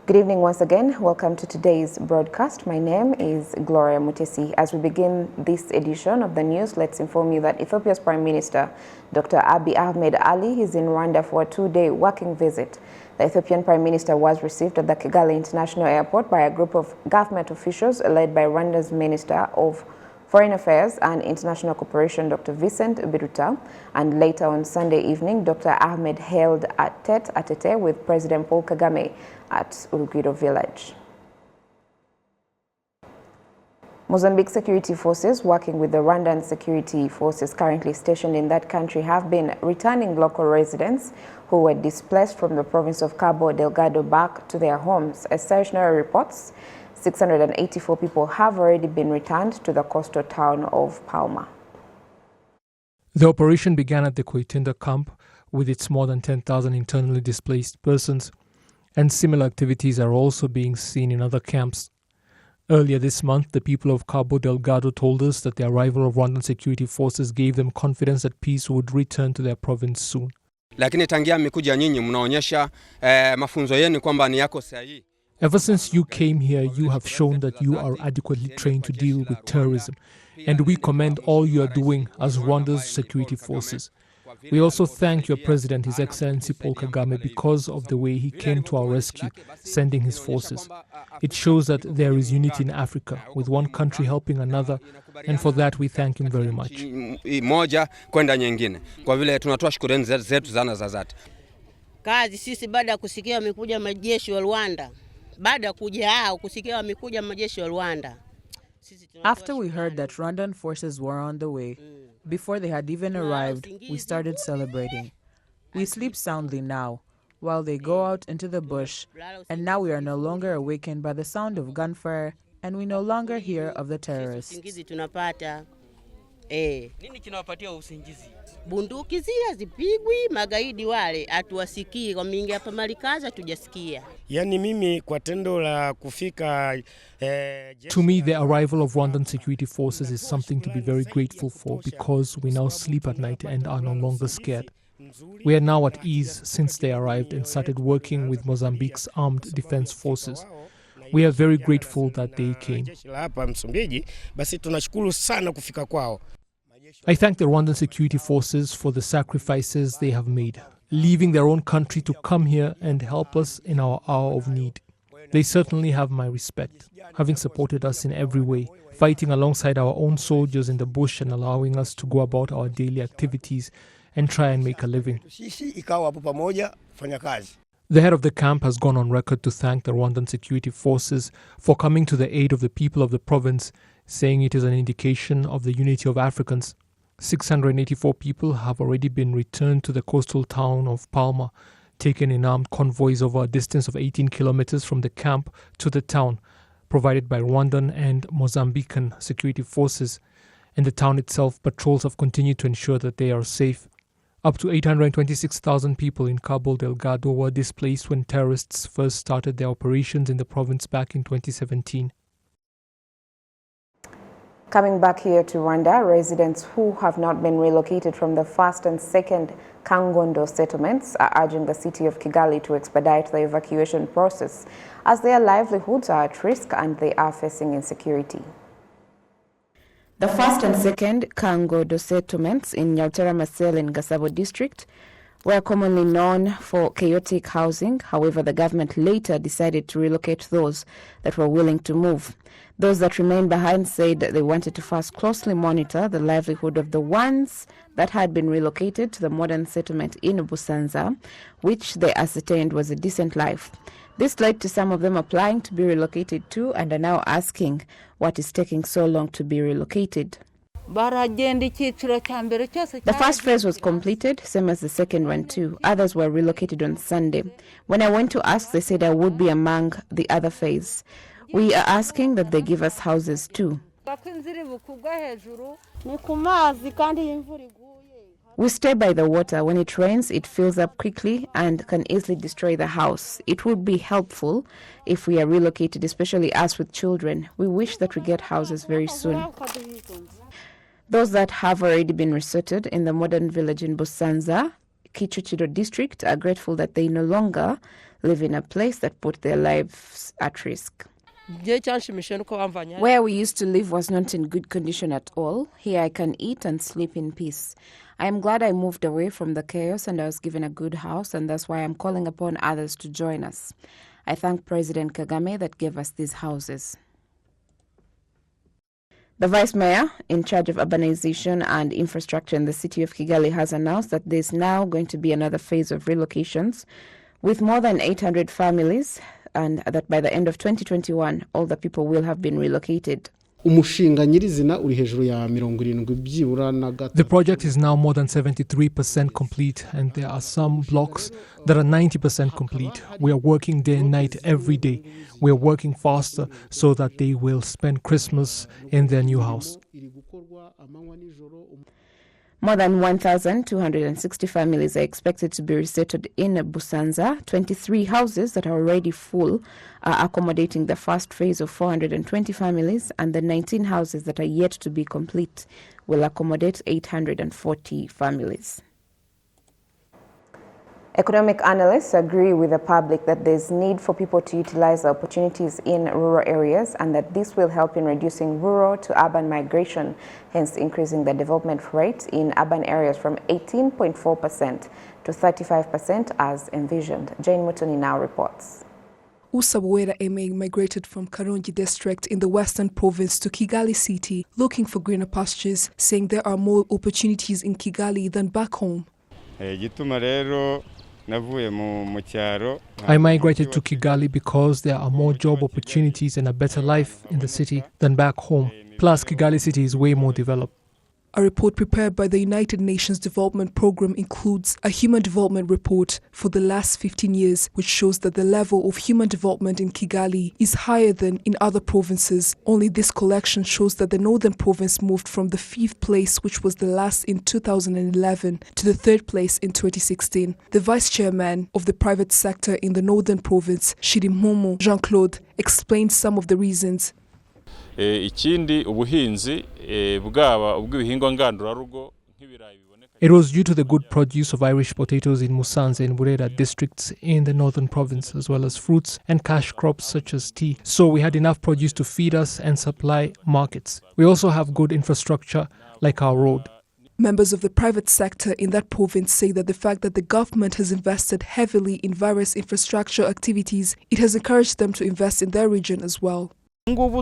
Good evening once again. Welcome to today's broadcast. My name is Gloria Mutesi. As we begin this edition of the news, let's inform you that Ethiopia's Prime Minister, Dr Abiy Ahmed Ali, is in Rwanda for a two-day working visit. The Ethiopian Prime Minister was received at the Kigali International Airport by a group of government officials led by Rwanda's Minister of Foreign Affairs and International Cooperation, Dr Vincent Biruta, and later on Sunday evening, Dr Ahmed held a tête-à-tête with President Paul Kagame at Urugwiro village. Mozambique security forces working with the Rwandan security forces currently stationed in that country have been returning local residents who were displaced from the province of Cabo Delgado back to their homes. As stationary reports, 684 people have already been returned to the coastal town of Palma. The operation began at the Koitenda camp with its more than 10,000 internally displaced persons, and similar activities are also being seen in other camps. Earlier this month, the people of Cabo Delgado told us that the arrival of Rwandan security forces gave them confidence that peace would return to their province soon. Lakini tangia mmekuja nyinyi mnaonyesha mafunzo yenu kwamba ni yako sahihi. Ever since you came here, you have shown that you are adequately trained to deal with terrorism, and we commend all you are doing as Rwanda's security forces. We also thank your President, His Excellency Paul Kagame, because of the way he came to our rescue, sending his forces. It shows that there is unity in Africa, with one country helping another, and for that we thank him very much. Moja kwenda nyingine. Kwa vile tunatoa shukrani zetu sana za dhati. Kazi sisi baada ya kusikia wamekuja majeshi wa Rwanda. After we heard that Rwandan forces were on the way, before they had even arrived, we started celebrating. We sleep soundly now, while they go out into the bush, and now we are no longer awakened by the sound of gunfire, and we no longer hear of the terrorists. Bunduki zile zipigwi, magaidi wale atuwasikii wameingia hapa Malikaza tujasikia. Yani mimi kwa tendo la kufika To me, the arrival of Rwandan security forces is something to be very grateful for, because we now sleep at night and are no longer scared. We are now at ease since they arrived and started working with Mozambique's armed defense forces. We are very grateful that they came. I thank the Rwandan security forces for the sacrifices they have made, leaving their own country to come here and help us in our hour of need. They certainly have my respect, having supported us in every way, fighting alongside our own soldiers in the bush and allowing us to go about our daily activities and try and make a living. The head of the camp has gone on record to thank the Rwandan security forces for coming to the aid of the people of the province, saying it is an indication of the unity of Africans. 684 people have already been returned to the coastal town of Palma, taken in armed convoys over a distance of 18 kilometers from the camp to the town, provided by Rwandan and Mozambican security forces. In the town itself, patrols have continued to ensure that they are safe. Up to 826,000 people in Cabo Delgado were displaced when terrorists first started their operations in the province back in 2017. Coming back here to Rwanda, residents who have not been relocated from the first and second Kangondo settlements are urging the city of Kigali to expedite the evacuation process, as their livelihoods are at risk and they are facing insecurity. The first and second Kangondo settlements in Nyautera Masel in Gasabo district were commonly known for chaotic housing. However, the government later decided to relocate those that were willing to move. Those that remained behind said that they wanted to first closely monitor the livelihood of the ones that had been relocated to the modern settlement in Busanza, which they ascertained was a decent life. This led to some of them applying to be relocated too, and are now asking what is taking so long to be relocated. The first phase was completed, same as the second one too. Others were relocated on Sunday. When I went to ask, they said I would be among the other phase. We are asking that they give us houses too. We stay by the water. When it rains, it fills up quickly and can easily destroy the house. It would be helpful if we are relocated, especially us with children. We wish that we get houses very soon. Those that have already been resettled in the modern village in Busanza Kicukiro district are grateful that they no longer live in a place that put their lives at risk. Where we used to live was not in good condition at all. Here I can eat and sleep in peace. I am glad I moved away from the chaos and I was given a good house, and that's why I'm calling upon others to join us. I thank President Kagame that gave us these houses. The Vice Mayor in charge of urbanization and infrastructure in the city of Kigali has announced that there's now going to be another phase of relocations with more than 800 families, and that by the end of 2021, all the people will have been relocated. The project is now more than 73% complete, and there are some blocks that are 90% complete. We are working day and night every day. We are working faster so that they will spend Christmas in their new house. More than 1,260 families are expected to be resettled in Busanza. 23 houses that are already full are accommodating the first phase of 420 families, and the 19 houses that are yet to be complete will accommodate 840 families. Economic analysts agree with the public that there's need for people to utilize the opportunities in rural areas, and that this will help in reducing rural to urban migration, hence increasing the development rate in urban areas from 18.4% to 35% as envisioned. Jane Mutoni now reports. Usabwera Eme migrated from Karongi district in the western province to Kigali city, looking for greener pastures, saying there are more opportunities in Kigali than back home. I migrated to Kigali because there are more job opportunities and a better life in the city than back home. Plus, Kigali city is way more developed. A report prepared by the United Nations Development Programme includes a human development report for the last 15 years, which shows that the level of human development in Kigali is higher than in other provinces. Only this collection shows that the northern province moved from the 5th place, which was the last in 2011, to the 3rd place in 2016. The vice chairman of the private sector in the northern province, Shirimomo Jean-Claude, explained some of the reasons. It was due to the good produce of Irish potatoes in Musanze and Burera districts in the northern province, as well as fruits and cash crops such as tea. So we had enough produce to feed us and supply markets. We also have good infrastructure like our road. Members of the private sector in that province say that the fact that the government has invested heavily in various infrastructure activities, it has encouraged them to invest in their region as well. We have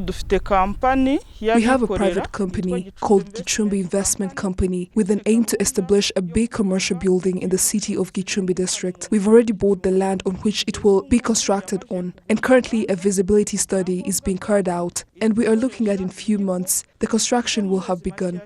a private company called Gicumbi Investment Company with an aim to establish a big commercial building in the city of Gicumbi district. We've already bought the land on which it will be constructed on, and currently a visibility study is being carried out, and we are looking at in few months the construction will have begun.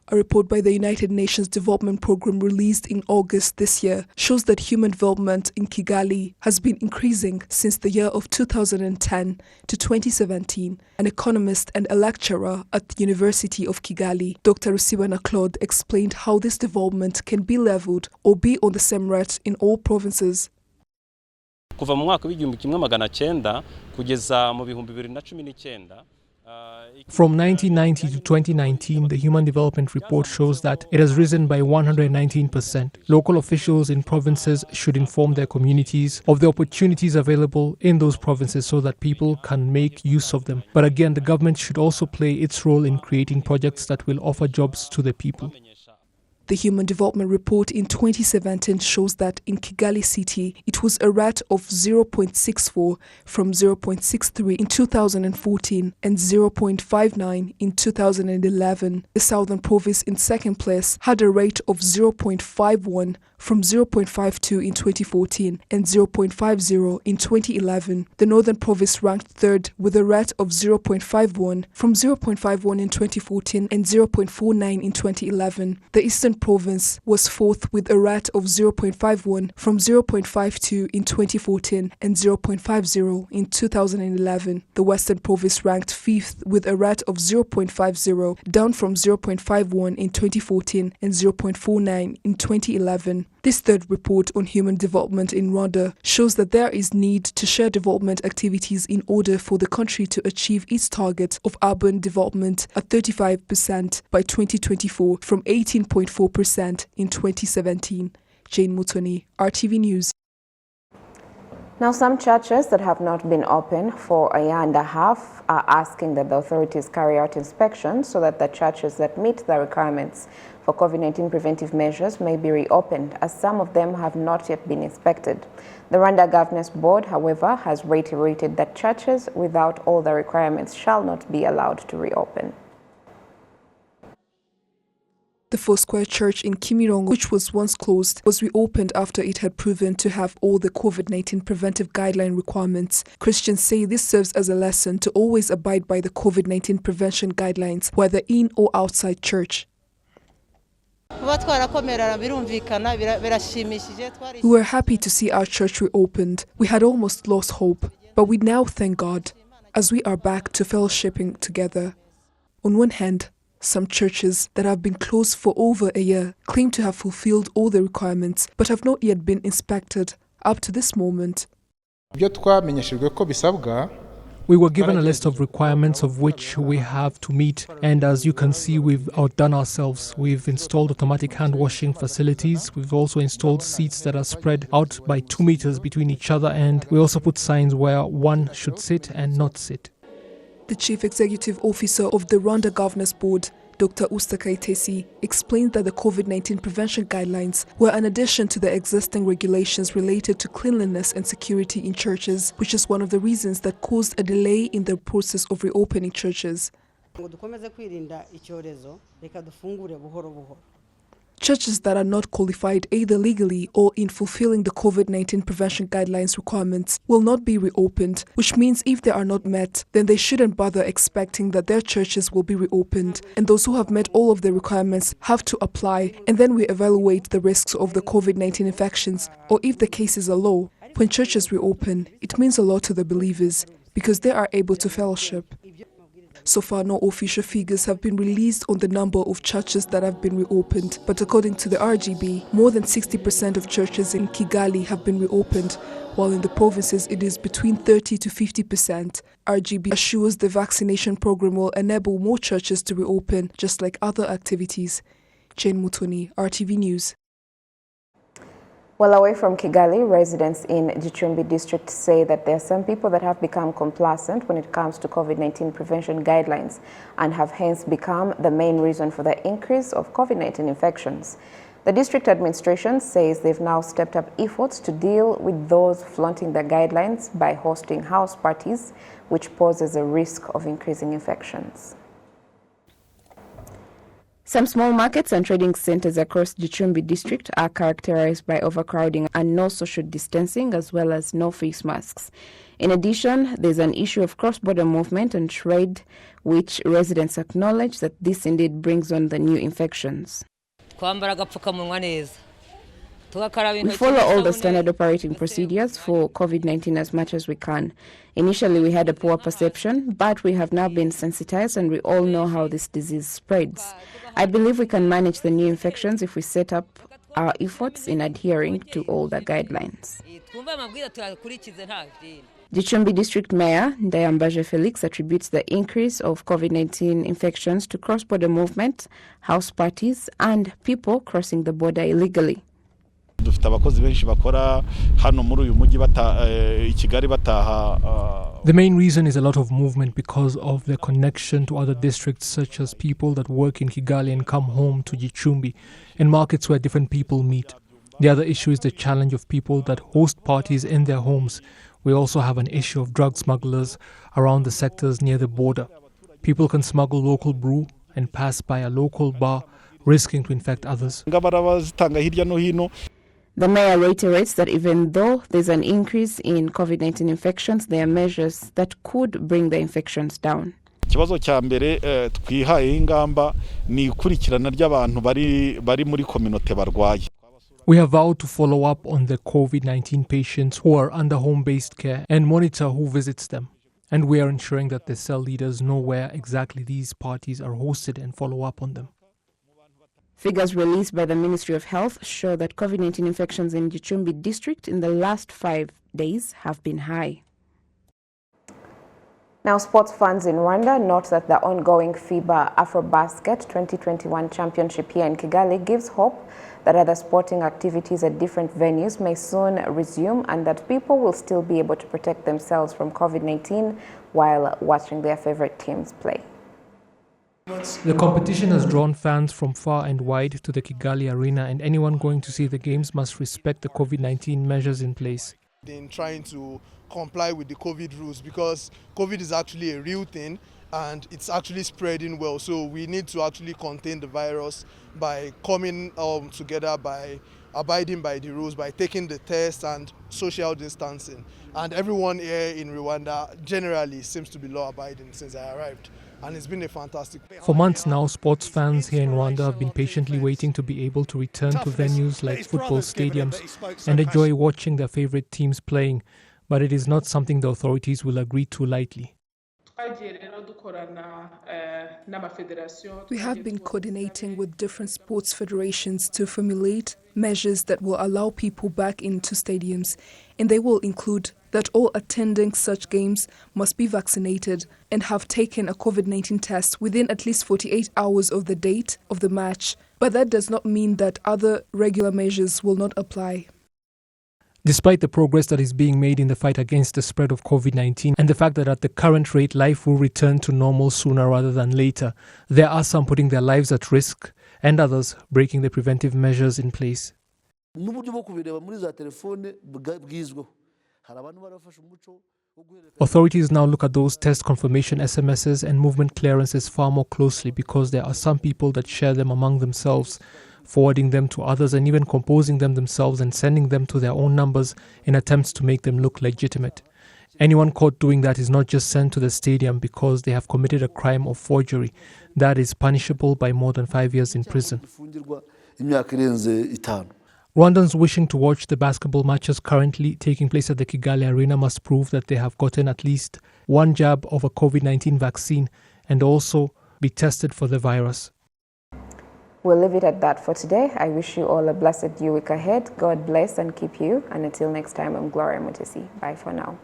A report by the United Nations Development Programme released in August this year shows that human development in Kigali has been increasing since the year of 2010 to 2017. An economist and a lecturer at the University of Kigali, Dr Claude, explained how this development can be leveled or be on the same rate in all provinces. From 1990 to 2019, the Human Development Report shows that it has risen by 119%. Local officials in provinces should inform their communities of the opportunities available in those provinces so that people can make use of them. But again, the government should also play its role in creating projects that will offer jobs to the people. The Human Development Report in 2017 shows that in Kigali city, it was a rate of 0.64 from 0.63 in 2014 and 0.59 in 2011. The Southern Province in second place had a rate of 0.51 from 0.52 in 2014 and 0.50 in 2011. The Northern Province ranked third with a rate of 0.51 from 0.51 in 2014 and 0.49 in 2011. The Eastern Province was fourth with a rate of 0.51 from 0.52 in 2014 and 0.50 in 2011. The Western Province ranked fifth with a rate of 0.50, down from 0.51 in 2014 and 0.49 in 2011. The This third report on human development in Rwanda shows that there is need to share development activities in order for the country to achieve its target of urban development at 35% by 2024 from 18.4% in 2017. Jane Mutoni, RTV News. Now, some churches that have not been open for a year and a half are asking that the authorities carry out inspections so that the churches that meet the requirements for COVID-19 preventive measures may be reopened, as some of them have not yet been inspected. The Rwanda Governance Board, however, has reiterated that churches without all the requirements shall not be allowed to reopen. The Foursquare Church in Kimirongo, which was once closed, was reopened after it had proven to have all the COVID-19 preventive guideline requirements. Christians say this serves as a lesson to always abide by the COVID-19 prevention guidelines, whether in or outside church. We were happy to see our church reopened. We had almost lost hope, but we now thank God, as we are back to fellowshipping together. On one hand, some churches that have been closed for over a year claim to have fulfilled all the requirements but have not yet been inspected up to this moment. We were given a list of requirements of which we have to meet, and as you can see, we've outdone ourselves. We've installed automatic hand washing facilities. We've also installed seats that are spread out by 2 meters between each other, and we also put signs where one should sit and not sit. The Chief Executive Officer of the Rwanda Governance Board, Dr Ahmed, explained that the COVID-19 prevention guidelines were an addition to the existing regulations related to cleanliness and security in churches, which is one of the reasons that caused a delay in the process of reopening churches. Churches that are not qualified either legally or in fulfilling the COVID-19 prevention guidelines requirements will not be reopened, which means if they are not met, then they shouldn't bother expecting that their churches will be reopened. And those who have met all of the requirements have to apply, and then we evaluate the risks of the COVID-19 infections, or if the cases are low. When churches reopen, it means a lot to the believers because they are able to fellowship. So far, no official figures have been released on the number of churches that have been reopened, but according to the RGB, more than 60% of churches in Kigali have been reopened, while in the provinces it is between 30 to 50%. RGB assures the vaccination program will enable more churches to reopen, just like other activities. Jane Mutoni, RTV News. Well, away from Kigali, residents in Gicumbi district say that there are some people that have become complacent when it comes to COVID-19 prevention guidelines and have hence become the main reason for the increase of COVID-19 infections. The district administration says they've now stepped up efforts to deal with those flaunting the guidelines by hosting house parties, which poses a risk of increasing infections. Some small markets and trading centers across Gicumbi district are characterized by overcrowding and no social distancing, as well as no face masks. In addition, there's an issue of cross-border movement and trade, which residents acknowledge that this indeed brings on the new infections. We follow all the standard operating procedures for COVID-19 as much as we can. Initially, we had a poor perception, but we have now been sensitized and we all know how this disease spreads. I believe we can manage the new infections if we set up our efforts in adhering to all the guidelines. Gicumbi District Mayor Ndayambaje Felix attributes the increase of COVID-19 infections to cross-border movement, house parties, and people crossing the border illegally. The main reason is a lot of movement because of the connection to other districts, such as people that work in Kigali and come home to Gicumbi, and markets where different people meet. The other issue is the challenge of people that host parties in their homes. We also have an issue of drug smugglers around the sectors near the border. People can smuggle local brew and pass by a local bar, risking to infect others. The mayor reiterates that even though there's an increase in COVID-19 infections, there are measures that could bring the infections down. We have vowed to follow up on the COVID-19 patients who are under home-based care and monitor who visits them. And we are ensuring that the cell leaders know where exactly these parties are hosted and follow up on them. Figures released by the Ministry of Health show that COVID-19 infections in Gicumbi district in the last 5 days have been high. Now, sports fans in Rwanda note that the ongoing FIBA AfroBasket 2021 championship here in Kigali gives hope that other sporting activities at different venues may soon resume and that people will still be able to protect themselves from COVID-19 while watching their favorite teams play. The competition has drawn fans from far and wide to the Kigali arena, and anyone going to see the games must respect the COVID-19 measures in place. In trying to comply with the COVID rules, because COVID is actually a real thing and it's actually spreading well. So we need to actually contain the virus by coming together, by abiding by the rules, by taking the test and social distancing. And everyone here in Rwanda generally seems to be law-abiding since I arrived. And it's been a fantastic. For months now, sports fans here in Rwanda have been patiently waiting to be able to return to venues like football stadiums and enjoy watching their favorite teams playing. But it is not something the authorities will agree to lightly. We have been coordinating with different sports federations to formulate measures that will allow people back into stadiums, and they will include that all attending such games must be vaccinated and have taken a COVID-19 test within at least 48 hours of the date of the match. But that does not mean that other regular measures will not apply. Despite the progress that is being made in the fight against the spread of COVID-19 and the fact that at the current rate life will return to normal sooner rather than later, there are some putting their lives at risk and others breaking the preventive measures in place. Authorities now look at those test confirmation SMSs and movement clearances far more closely because there are some people that share them among themselves, forwarding them to others and even composing them themselves and sending them to their own numbers in attempts to make them look legitimate. Anyone caught doing that is not just sent to the stadium because they have committed a crime of forgery. That is punishable by more than 5 years in prison. Rwandans wishing to watch the basketball matches currently taking place at the Kigali Arena must prove that they have gotten at least one jab of a COVID-19 vaccine and also be tested for the virus. We'll leave it at that for today. I wish you all a blessed week ahead. God bless and keep you. And until next time, I'm Gloria Mutesi. Bye for now.